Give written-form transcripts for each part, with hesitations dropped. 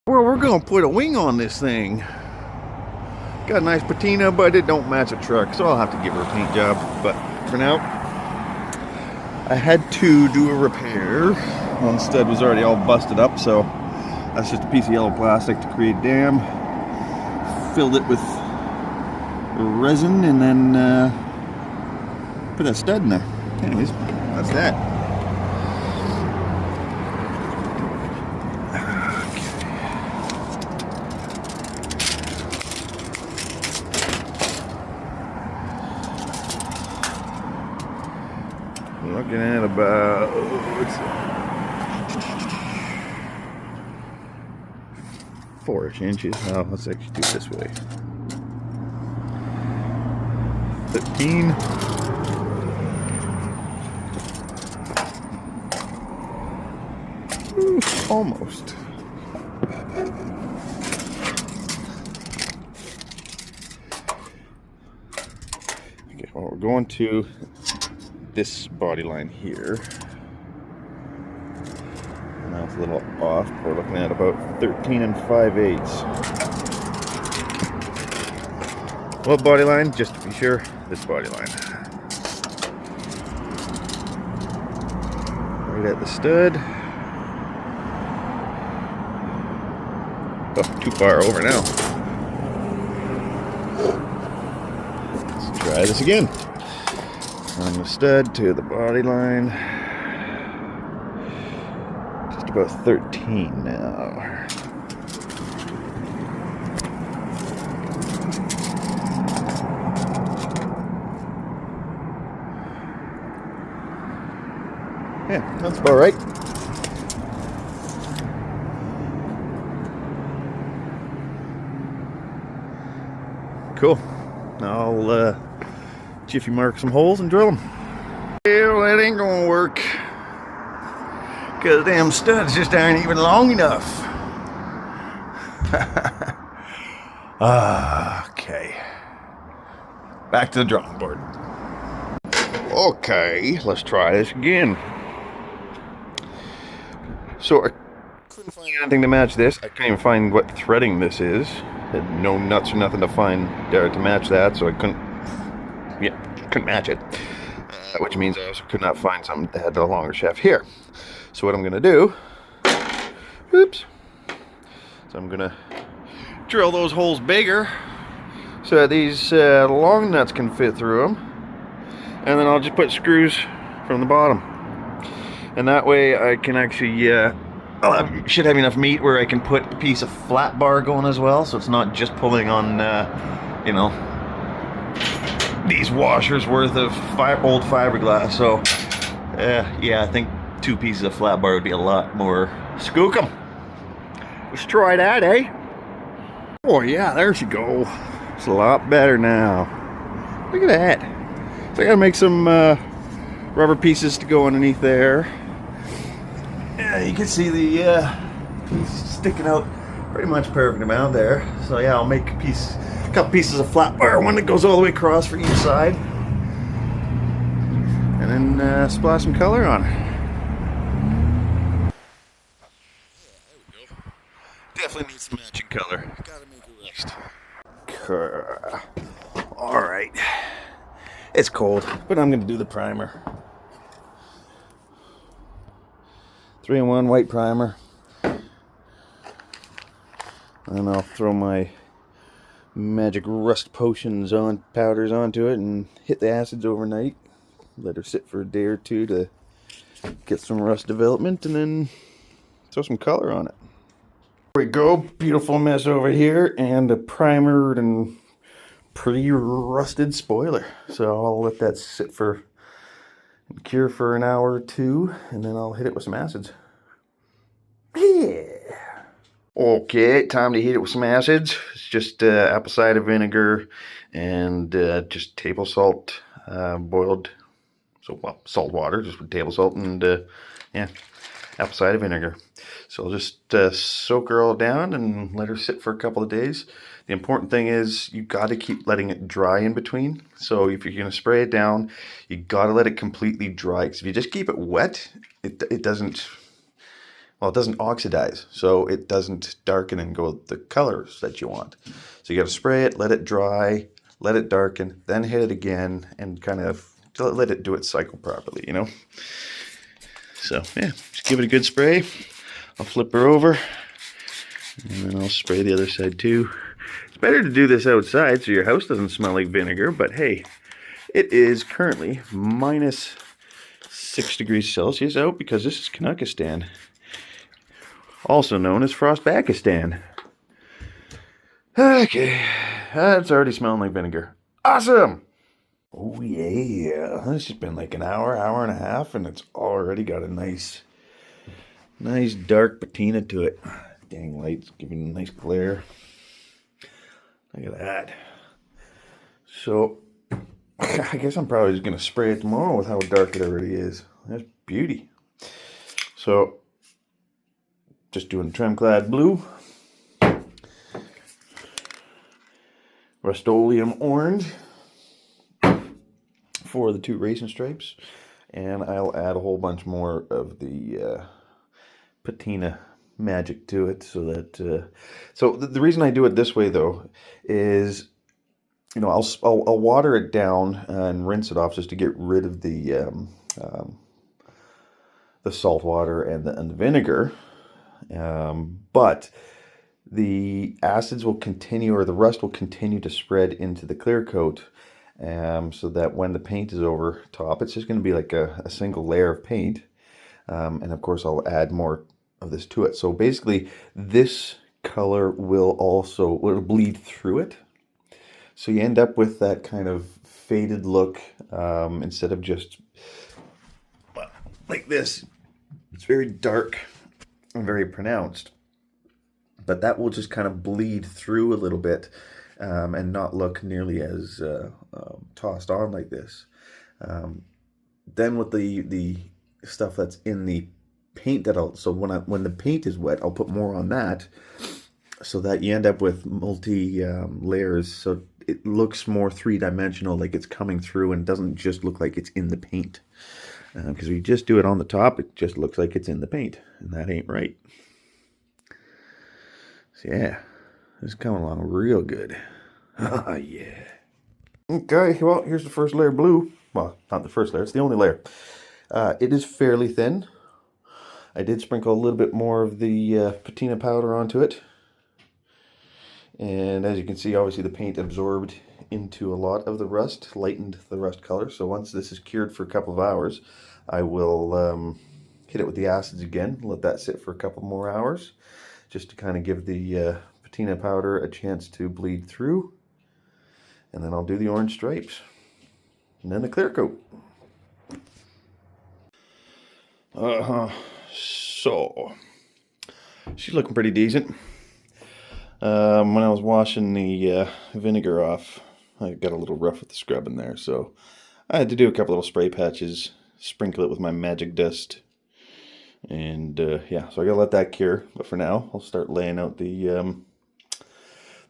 Well, we're gonna put a wing on this thing. Got a nice patina, but it don't match a truck, so I'll have to give her a paint job. But for now, I had to do a repair. One stud was already all busted up, so that's just a piece of yellow plastic to create a dam. Filled it with resin and then put that stud in there. Anyways, that's that. Looking at about 4 inches. Oh, let's actually do it this way. 15. Ooh, almost. Okay, well, we're going to this body line here. Now it's a little off. We're looking at about 13 5/8. What body line? Just to be sure, this body line. Right at the stud. Oh, too far over now. Let's try this again. From the stud to the body line. Just about 13 now. Yeah, that's about right. Cool. Now I'll jiffy mark some holes and drill them. Well, that ain't gonna work. Cause damn studs just aren't even long enough. Okay. Back to the drawing board. Okay, let's try this again. So I couldn't find anything to match this. I couldn't even find what threading this is. Had no nuts or nothing to find there to match that, so I couldn't match it. Which means I also could not find something that had a longer shaft here. So what I'm gonna do, so I'm gonna drill those holes bigger so that these long nuts can fit through them, and then I'll just put screws from the bottom, and that way I can actually should have enough meat where I can put a piece of flat bar going as well, so it's not just pulling on you know, these washers worth of old fiberglass. So yeah, I think 2 pieces of flat bar would be a lot more skookum. Let's try that, eh? Oh yeah, there she go. It's a lot better now. Look at that. So I gotta make some rubber pieces to go underneath there. Yeah, you can see the piece sticking out pretty much perfect amount there. So yeah, I'll make a couple pieces of flat bar, one that goes all the way across for each side, and then splash some color on it. Definitely needs some matching color. Gotta make it rest. Alright. It's cold, but I'm gonna do the primer. 3-in-1 white primer. And I'll throw my magic rust potions powders onto it and hit the acids overnight. Let her sit for a day or two to get some rust development, and then throw some color on it. There we go, beautiful mess over here, and a primered and pretty rusted spoiler. So I'll let that sit for cure for an hour or two, and then I'll hit it with some acids. Yeah. Okay, time to heat it with some acids. It's just apple cider vinegar and just table salt, boiled, salt water, just with table salt and yeah, apple cider vinegar. So I'll just soak her all down and let her sit for a couple of days. The important thing is you got to keep letting it dry in between. So if you're going to spray it down, you got to let it completely dry. Because if you just keep it wet, it doesn't well, it doesn't oxidize, so it doesn't darken and go the colors that you want. So you got to spray it, let it dry, let it darken, then hit it again, and kind of let it do its cycle properly, you know? So, yeah, just give it a good spray. I'll flip her over, and then I'll spray the other side too. It's better to do this outside so your house doesn't smell like vinegar, but hey, it is currently minus 6 degrees Celsius out because this is Kanakistan, also known as Frostbakistan. Okay, that's already smelling like vinegar. Awesome! Oh yeah, it's just been like an hour, hour and a half, and it's already got a nice dark patina to it. Dang lights giving a nice glare. Look at that. So, I guess I'm probably just going to spray it tomorrow with how dark it already is. That's beauty. So, just doing trim-clad blue. Rust-Oleum orange for the 2 racing stripes. And I'll add a whole bunch more of the patina magic to it so that... so the reason I do it this way, though, is... you know, I'll water it down and rinse it off just to get rid of the salt water and the vinegar. But the acids will continue, or the rust will continue to spread into the clear coat, so that when the paint is over top, it's just going to be like a single layer of paint. And of course, I'll add more of this to it. So basically, this color will bleed through it. So you end up with that kind of faded look, instead of just like this. It's very dark and very pronounced, but that will just kind of bleed through a little bit, and not look nearly as tossed on like this. Then with the stuff that's in the paint, so when the paint is wet, I'll put more on that, so that you end up with multi layers, so it looks more three-dimensional, like it's coming through and doesn't just look like it's in the paint. Because if you just do it on the top, it just looks like it's in the paint, and that ain't right. So yeah, it's coming along real good. Yeah. Okay, well, here's the first layer of blue. Well, not the first layer, it's the only layer. It is fairly thin. I did sprinkle a little bit more of the patina powder onto it. And as you can see, obviously the paint absorbed into a lot of the rust, lightened the rust color. So once this is cured for a couple of hours, I will hit it with the acids again, let that sit for a couple more hours, just to kind of give the patina powder a chance to bleed through. And then I'll do the orange stripes, and then the clear coat. So, she's looking pretty decent. When I was washing the vinegar off, I got a little rough with the scrub in there, so I had to do a couple little spray patches, sprinkle it with my magic dust, and yeah, so I gotta let that cure. But for now, I'll start laying out the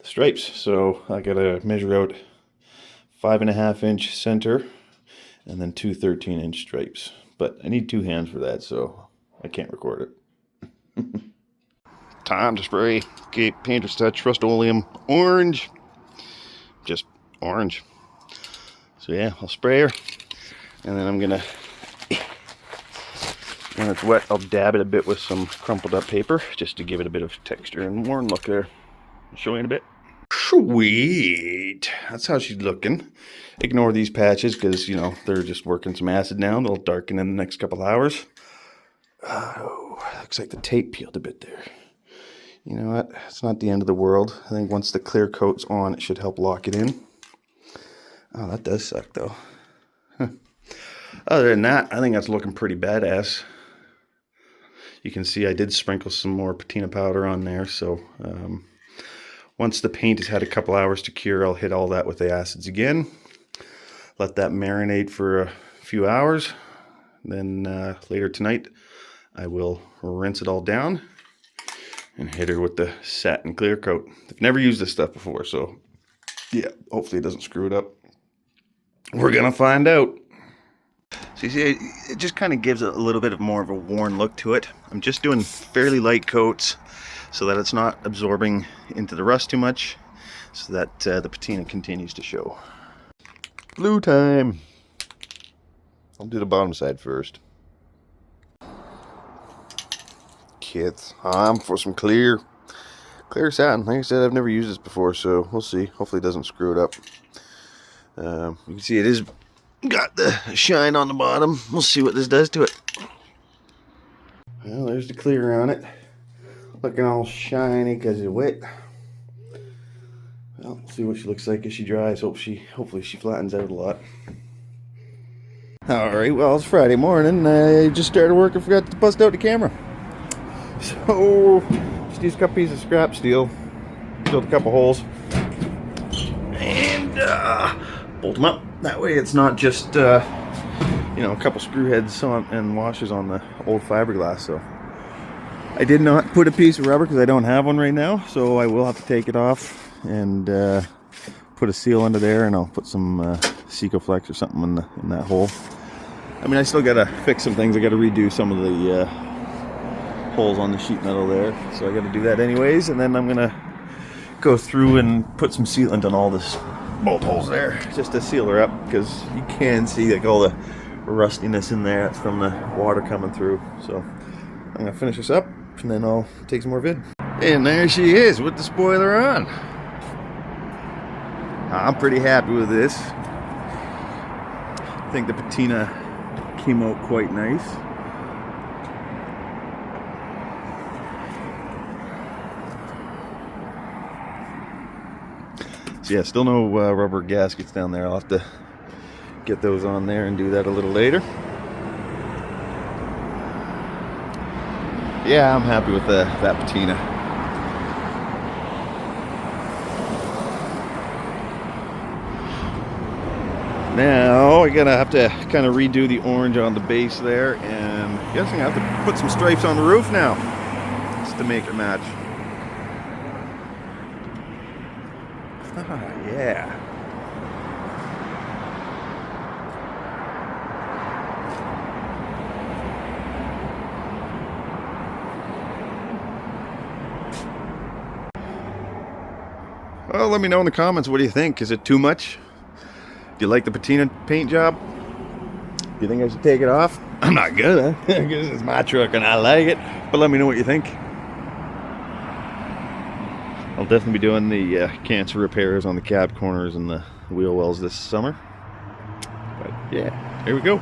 stripes. So I gotta measure out 5.5-inch center, and then 2 13-inch stripes. But I need 2 hands for that, so I can't record it. Time to spray. Okay, painter's touch, Rust-Oleum orange. Just orange. So yeah, I'll spray her, and then I'm gonna, when it's wet, I'll dab it a bit with some crumpled up paper just to give it a bit of texture and worn look there. I'll show you in a bit. Sweet. That's how she's looking. Ignore these patches because, you know, they're just working some acid now. They'll darken in the next couple hours. Oh, looks like the tape peeled a bit there. You know what? It's not the end of the world. I think once the clear coat's on, it should help lock it in. Oh, that does suck, though. Huh. Other than that, I think that's looking pretty badass. You can see I did sprinkle some more patina powder on there, so once the paint has had a couple hours to cure, I'll hit all that with the acids again. Let that marinate for a few hours. Then later tonight, I will rinse it all down and hit her with the satin clear coat. I've never used this stuff before, so yeah, hopefully it doesn't screw it up. We're gonna find out. So you see, it just kind of gives a little bit of more of a worn look to it. I'm just doing fairly light coats so that it's not absorbing into the rust too much, so that the patina continues to show. Blue time. I'll do the bottom side first. Kits for some clear satin. Like I said, I've never used this before, so we'll see. Hopefully it doesn't screw it up. You can see it is got the shine on the bottom. We'll see what this does to it. Well, there's the clear on it. Looking all shiny because it's wet. Well, see what she looks like as she dries. Hopefully she flattens out a lot. Alright, well, it's Friday morning. I just started work and forgot to bust out the camera. So, just used a couple pieces of scrap steel, drilled a couple holes, and bolt them up. That way it's not just, you know, a couple screw heads and washers on the old fiberglass. So, I did not put a piece of rubber because I don't have one right now, so I will have to take it off and put a seal under there, and I'll put some Secoflex or something in that hole. I mean, I still gotta fix some things. I gotta redo some of the holes on the sheet metal there, so I gotta do that anyways. And then I'm gonna go through and put some sealant on all this bolt holes there, just to seal her up, because you can see like all the rustiness in there. It's from the water coming through. So I'm gonna finish this up, and then I'll take some more vid. And there she is with the spoiler on. I'm pretty happy with this. I think the patina came out quite nice. So yeah, still no rubber gaskets down there. I'll have to get those on there and do that a little later. Yeah, I'm happy with that patina. Now I'm gonna have to kind of redo the orange on the base there, and I'm guessing I have to put some stripes on the roof now just to make it match. Yeah. Well, let me know in the comments, what do you think? Is it too much? Do you like the patina paint job? Do you think I should take it off? I'm not gonna, because it's my truck and I like it. But let me know what you think. I'll definitely be doing the cancer repairs on the cab corners and the wheel wells this summer. But yeah, here we go.